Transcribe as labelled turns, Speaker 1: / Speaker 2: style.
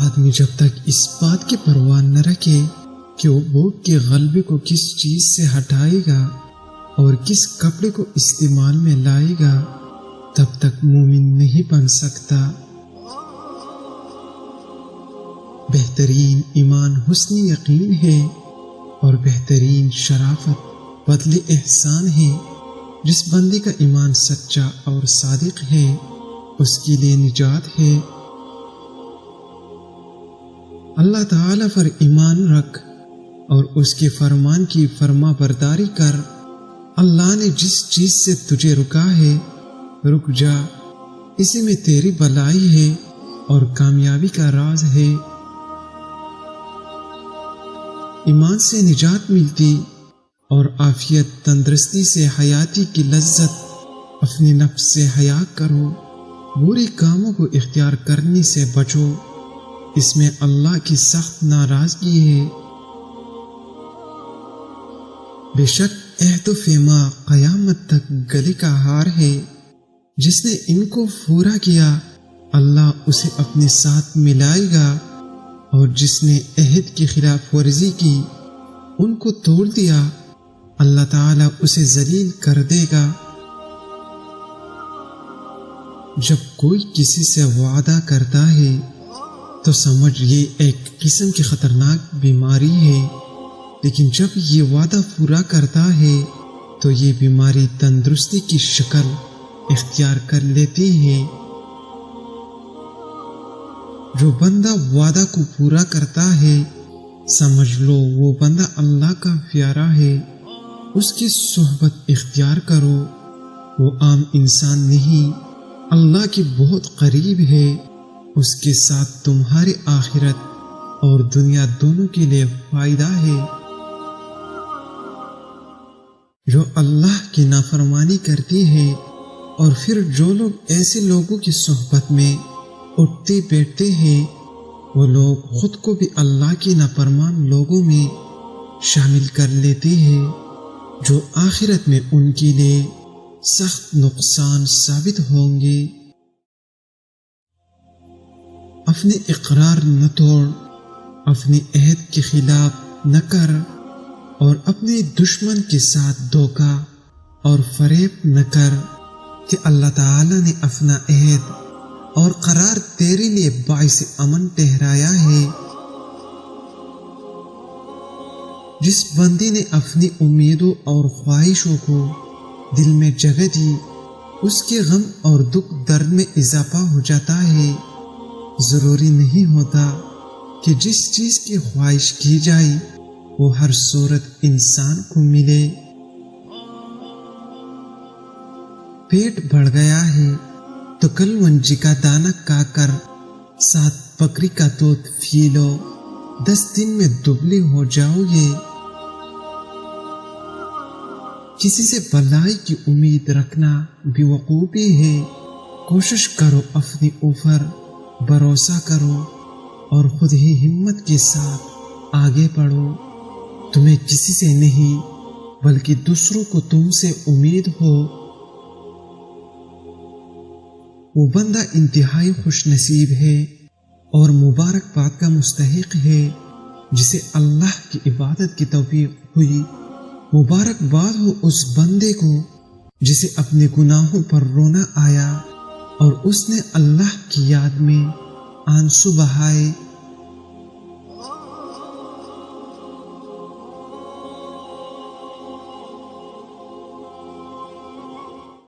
Speaker 1: آدمی جب تک اس بات کی پرواہ نہ رکھے کہ وہ بھوک کے غلبے کو کس چیز سے ہٹائے گا اور کس کپڑے کو استعمال میں لائے گا، تب تک مومن نہیں بن سکتا۔ بہترین ایمان حسن یقین ہے اور بہترین شرافت بدل احسان ہے۔ جس بندے کا ایمان سچا اور صادق ہے اس کے لیے نجات ہے۔ اللہ تعالیٰ پر ایمان رکھ اور اس کے فرمان کی فرما برداری کر۔ اللہ نے جس چیز سے تجھے رکا ہے رک جا، اسی میں تیری بھلائی ہے اور کامیابی کا راز ہے۔ ایمان سے نجات ملتی اور عافیت تندرستی سے حیاتی کی لذت۔ اپنے نفس سے حیا کرو، برے کاموں کو اختیار کرنے سے بچو، اس میں اللہ کی سخت ناراضگی ہے۔ بے شک عہد و پیما قیامت تک گلے کا ہار ہے۔ جس نے ان کو پورا کیا اللہ اسے اپنے ساتھ ملائے گا، اور جس نے عہد کی خلاف ورزی کی ان کو توڑ دیا اللہ تعالیٰ اسے ذلیل کر دے گا۔ جب کوئی کسی سے وعدہ کرتا ہے تو سمجھ یہ ایک قسم کی خطرناک بیماری ہے، لیکن جب یہ وعدہ پورا کرتا ہے تو یہ بیماری تندرستی کی شکل اختیار کر لیتی ہے۔ جو بندہ وعدہ کو پورا کرتا ہے سمجھ لو وہ بندہ اللہ کا پیارا ہے، اس کی صحبت اختیار کرو۔ وہ عام انسان نہیں، اللہ کی بہت قریب ہے، اس کے ساتھ تمہاری آخرت اور دنیا دونوں کے لیے فائدہ ہے۔ جو اللہ کی نافرمانی کرتی ہے اور پھر جو لوگ ایسے لوگوں کی صحبت میں اٹھتے بیٹھتے ہیں وہ لوگ خود کو بھی اللہ کی نافرمان لوگوں میں شامل کر لیتے ہیں، جو آخرت میں ان کے لیے سخت نقصان ثابت ہوں گے۔ اپنے اقرار نہ توڑ، اپنے عہد کے خلاف نہ کر، اور اپنے دشمن کے ساتھ دھوکہ اور فریب نہ کر کہ اللہ تعالیٰ نے اپنا عہد اور قرار تیرے لیے باعث امن ٹھہرایا ہے۔ جس بندے نے اپنی امیدوں اور خواہشوں کو دل میں جگہ دی اس کے غم اور دکھ درد میں اضافہ ہو جاتا ہے۔ ضروری نہیں ہوتا کہ جس چیز کی خواہش کی جائے وہ ہر صورت انسان کو ملے۔ پیٹ بڑھ گیا ہے تو کلونجی کا دانہ کھا کر 7 بکری کا دودھ پی لو، 10 دن میں دبلے ہو جاؤ گے۔ کسی سے بھلائی کی امید رکھنا بے وقوفی ہے۔ کوشش کرو، اپنے اوپر بھروسہ کرو اور خود ہی ہمت کے ساتھ آگے بڑھو۔ تمہیں کسی سے نہیں بلکہ دوسروں کو تم سے امید ہو۔ وہ بندہ انتہائی خوش نصیب ہے اور مبارکباد کا مستحق ہے جسے اللہ کی عبادت کی توفیق ہوئی۔ مبارکباد ہو اس بندے کو جسے اپنے گناہوں پر رونا آیا اور اس نے اللہ کی یاد میں آنسو بہائے۔